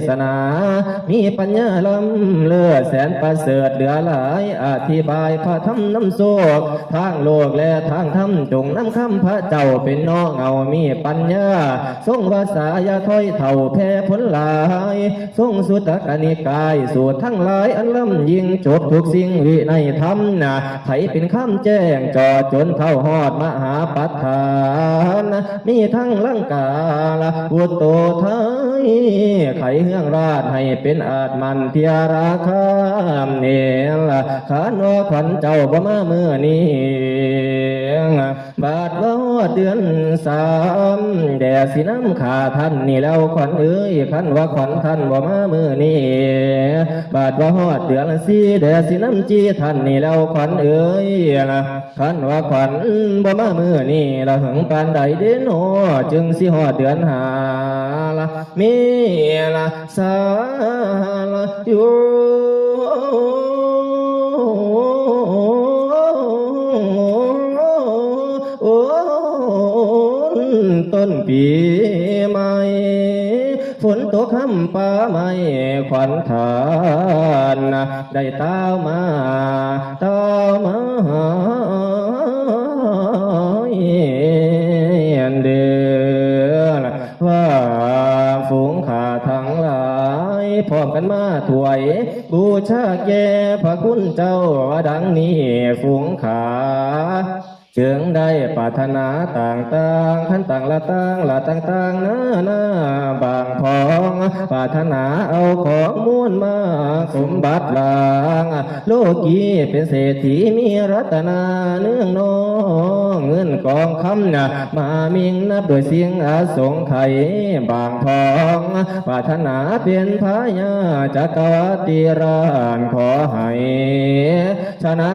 ศนามีปัญญาล้ำเลือแสนประเสริฐเหลือหลายอธิบายพระธรรมน้ำโศกทางโลกและทางธรรมจงน้ำคำพระเจ้าเป็นน้องเอามีปัญญาทรงวาสายาถ้อยเท่าแพ่ผลหลายทรงสุตกนิกายสูตรทั้งหลายอันล้ำยิ่งจบทุกสิ่งวิในธรรมนะไผเป็นคำแจ้งจอจนเท่าหอดมหาปัฏฐานมีทั้งลังกาลพุทโธไทยไขเฮืองราชให้เป็นอาจมันเทียราคามเนละขานอขวัญเจ้าบ่มาเมื่อนี้บาทว่าเดือนสามแด่สิน้ำขาท่านนี่แล้วขวัญเอ้ยขันว่าขวัญท่านบ่มาเมื่อนี้บาทว่าฮอดเดือนสี่แด่สิน้ำจีท่านนี่แล้วขวัญเอ้ยขันว่าขวัญบ่มาเมื่อนี้ละหึงปานใดเด่นโหจึงสิฮอดเดือนหาละมีละสาละอยู่ต้นปีใหม่ฝนตกห้ำป่าไม้ขวัญทานได้ตามมาเดือนว่าฝูงขาทั้งหลายพร้อมกันมาถวายบูชาแก่พระคุณเจ้าดังนี้ฝูงขาจึงได้ปรารถนาต่างๆขั้นต่างละต่างนาบางพองปรารถนาเอาของม้วนมาสมบัติลางโลกีเป็นเศรษฐีมีรัตนาเนื่องน้องเงินกองคำมามิงนับโดยเสียงอาสงไขยบางพองปรารถนาเป็นพญาจักรวรรดิราชขอให้ชนะ